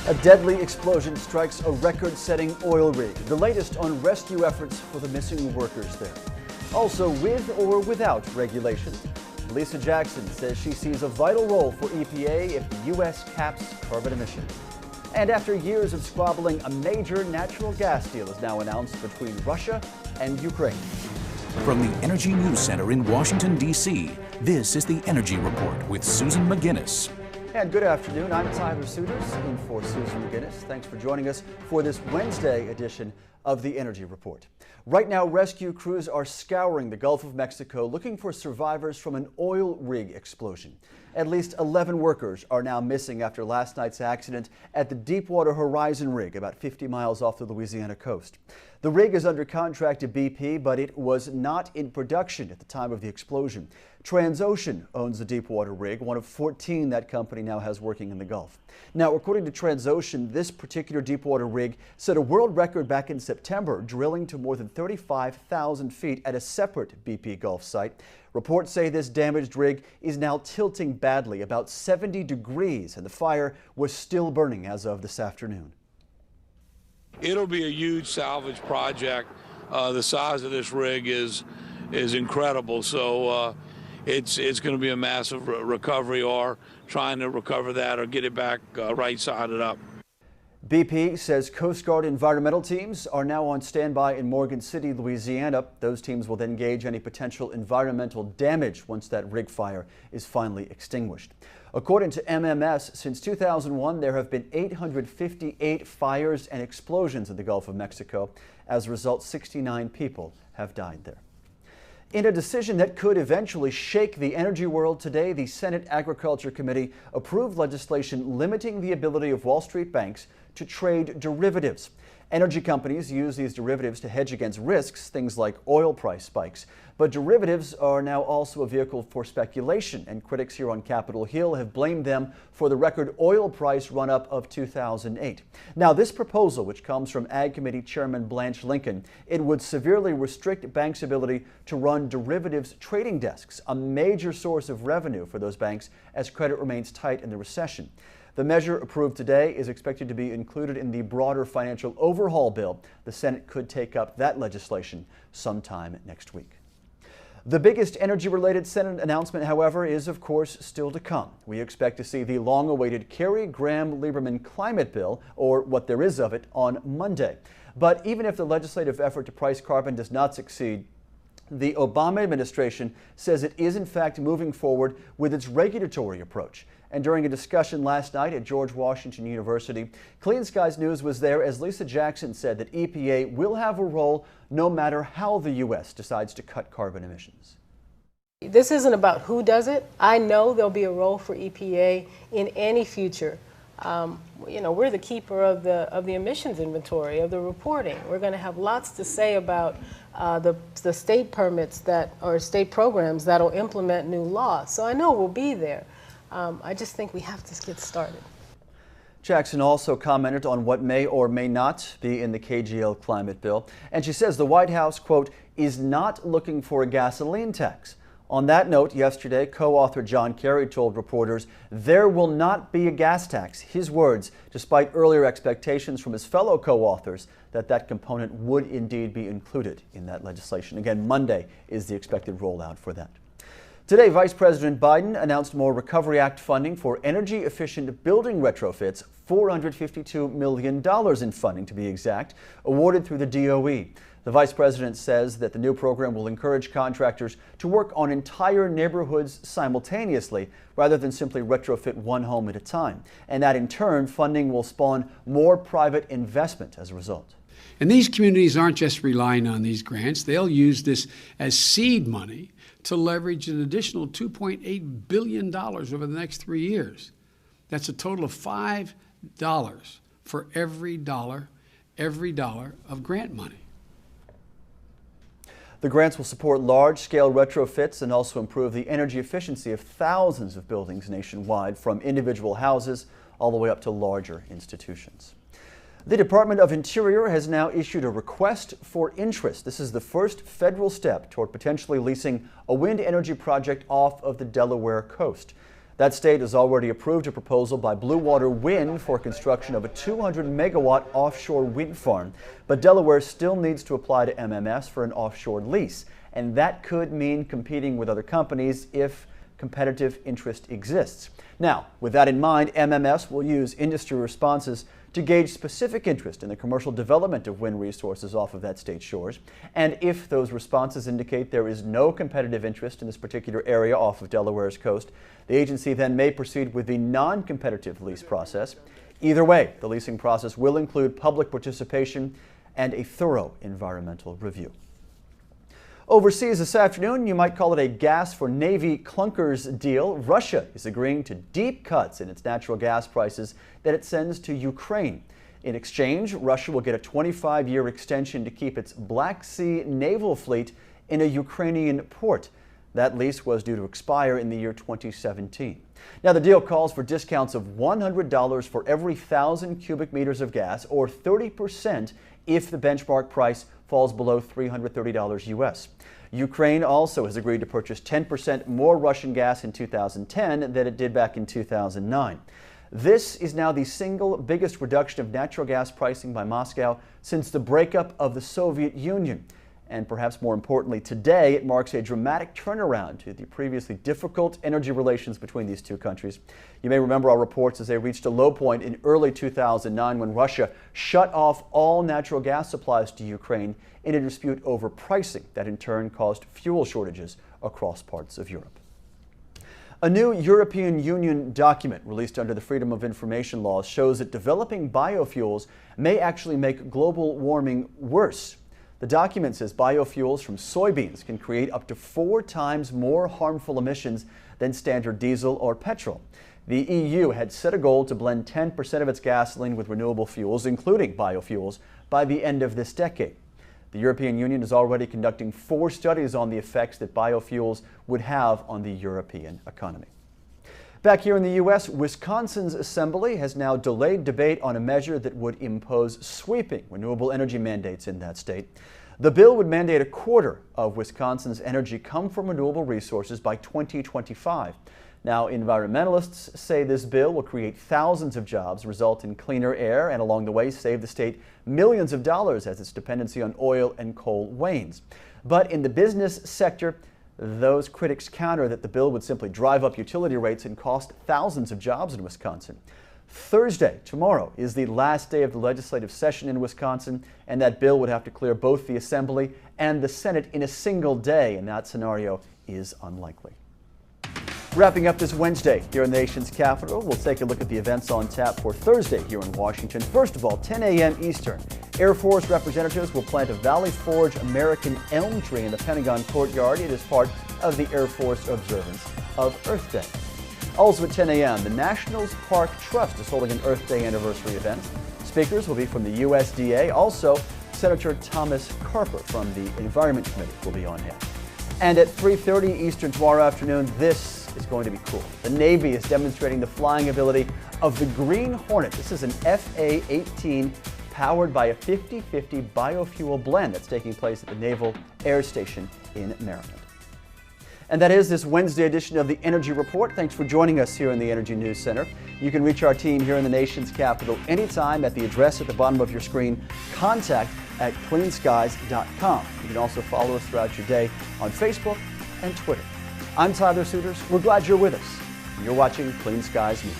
A deadly explosion strikes a record-setting oil rig, the latest on rescue efforts for the missing workers there. Also, with or without regulation, Lisa Jackson says she sees a vital role for EPA if the U.S. caps carbon emissions. And after years of squabbling, a major natural gas deal is now announced between Russia and Ukraine. From the Energy News Center in Washington, D.C., this is the Energy Report with Susan McGinnis. And good afternoon, I'm Tyler Suiters in for Susan McGinnis. Thanks for joining us for this Wednesday edition of the Energy Report. Right now, rescue crews are scouring the Gulf of Mexico looking for survivors from an oil rig explosion. At least 11 workers are now missing after last night's accident at the Deepwater Horizon rig about 50 miles off the Louisiana coast. The rig is under contract to BP, but it was not in production at the time of the explosion. Transocean owns the Deepwater rig, one of 14 that company now has working in the Gulf. Now, according to Transocean, this particular Deepwater rig set a world record back in September, drilling to more than 35,000 feet at a separate BP Gulf site. Reports say this damaged rig is now tilting badly, about 70 degrees, and the fire was still burning as of this afternoon. It'll be a huge salvage project. The size of this rig is incredible, so it's going to be a massive recovery, or trying to recover that or get it back right-sided up. BP says Coast Guard environmental teams are now on standby in Morgan City, Louisiana. Those teams will then gauge any potential environmental damage once that rig fire is finally extinguished. According to MMS, since 2001, there have been 858 fires and explosions in the Gulf of Mexico. As a result, 69 people have died there. In a decision that could eventually shake the energy world today, the Senate Agriculture Committee approved legislation limiting the ability of Wall Street banks to trade derivatives. Energy companies use these derivatives to hedge against risks, things like oil price spikes. But derivatives are now also a vehicle for speculation, and critics here on Capitol Hill have blamed them for the record oil price run-up of 2008. Now, this proposal, which comes from Ag Committee Chairman Blanche Lincoln, it would severely restrict banks' ability to run derivatives trading desks, a major source of revenue for those banks as credit remains tight in the recession. The measure approved today is expected to be included in the broader financial overhaul bill. The Senate could take up that legislation sometime next week. The biggest energy-related Senate announcement, however, is of course still to come. We expect to see the long-awaited Kerry Graham-Lieberman climate bill, or what there is of it, on Monday. But even if the legislative effort to price carbon does not succeed, the Obama administration says it is in fact moving forward with its regulatory approach. And during a discussion last night at George Washington University, Clean Skies News was there as Lisa Jackson said that EPA will have a role no matter how the U.S. decides to cut carbon emissions. This isn't about who does it. I know there'll be a role for EPA in any future. We're the keeper of the emissions inventory, of the reporting. We're going to have lots to say about the state permits or state programs that'll implement new laws. So I know we'll be there. I just think we have to get started. Jackson also commented on what may or may not be in the KGL climate bill. And she says the White House, quote, is not looking for a gasoline tax. On that note, yesterday, co-author John Kerry told reporters there will not be a gas tax. His words, despite earlier expectations from his fellow co-authors that that component would indeed be included in that legislation. Again, Monday is the expected rollout for that. Today, Vice President Biden announced more Recovery Act funding for energy-efficient building retrofits, $452 million in funding to be exact, awarded through the DOE. The Vice President says that the new program will encourage contractors to work on entire neighborhoods simultaneously rather than simply retrofit one home at a time. And that in turn, funding will spawn more private investment as a result. And these communities aren't just relying on these grants. They'll use this as seed money to leverage an additional $2.8 billion over the next 3 years. That's a total of $5 for every dollar of grant money. The grants will support large-scale retrofits and also improve the energy efficiency of thousands of buildings nationwide, from individual houses all the way up to larger institutions. The Department of Interior has now issued a request for interest. This is the first federal step toward potentially leasing a wind energy project off of the Delaware coast. That state has already approved a proposal by Blue Water Wind for construction of a 200-megawatt offshore wind farm. But Delaware still needs to apply to MMS for an offshore lease, and that could mean competing with other companies if competitive interest exists. Now, with that in mind, MMS will use industry responses to gauge specific interest in the commercial development of wind resources off of that state's shores. And if those responses indicate there is no competitive interest in this particular area off of Delaware's coast, the agency then may proceed with the non-competitive lease process. Either way, the leasing process will include public participation and a thorough environmental review. Overseas this afternoon, you might call it a gas for Navy clunkers deal. Russia is agreeing to deep cuts in its natural gas prices that it sends to Ukraine. In exchange, Russia will get a 25-year extension to keep its Black Sea naval fleet in a Ukrainian port. That lease was due to expire in the year 2017. Now, the deal calls for discounts of $100 for every 1,000 cubic meters of gas, or 30% if the benchmark price falls below $330 US. Ukraine also has agreed to purchase 10% more Russian gas in 2010 than it did back in 2009. This is now the single biggest reduction of natural gas pricing by Moscow since the breakup of the Soviet Union. And perhaps more importantly, today it marks a dramatic turnaround to the previously difficult energy relations between these two countries. You may remember our reports as they reached a low point in early 2009 when Russia shut off all natural gas supplies to Ukraine in a dispute over pricing that in turn caused fuel shortages across parts of Europe. A new European Union document released under the Freedom of Information laws shows that developing biofuels may actually make global warming worse. The document says biofuels from soybeans can create up to 4 times more harmful emissions than standard diesel or petrol. The EU had set a goal to blend 10% of its gasoline with renewable fuels, including biofuels, by the end of this decade. The European Union is already conducting 4 studies on the effects that biofuels would have on the European economy. Back here in the U.S., Wisconsin's Assembly has now delayed debate on a measure that would impose sweeping renewable energy mandates in that state. The bill would mandate a quarter of Wisconsin's energy come from renewable resources by 2025. Now, environmentalists say this bill will create thousands of jobs, result in cleaner air, and along the way save the state millions of dollars as its dependency on oil and coal wanes. But in the business sector, those critics counter that the bill would simply drive up utility rates and cost thousands of jobs in Wisconsin. Thursday, tomorrow, is the last day of the legislative session in Wisconsin, and that bill would have to clear both the Assembly and the Senate in a single day, and that scenario is unlikely. Wrapping up this Wednesday here in the nation's capital, we'll take a look at the events on tap for Thursday here in Washington. First of all, 10 a.m. Eastern, Air Force representatives will plant a Valley Forge American elm tree in the Pentagon courtyard. It is part of the Air Force observance of Earth Day. Also at 10 a.m., the National Park Trust is holding an Earth Day anniversary event. Speakers will be from the USDA. Also, Senator Thomas Carper from the Environment Committee will be on hand. And at 3:30 Eastern tomorrow afternoon, this is going to be cool. The Navy is demonstrating the flying ability of the Green Hornet. This is an FA-18 powered by a 50-50 biofuel blend that's taking place at the Naval Air Station in Maryland. And that is this Wednesday edition of the Energy Report. Thanks for joining us here in the Energy News Center. You can reach our team here in the nation's capital anytime at the address at the bottom of your screen, contact@cleanskies.com. You can also follow us throughout your day on Facebook and Twitter. I'm Tyler Suiters. We're glad you're with us. You're watching Clean Skies News.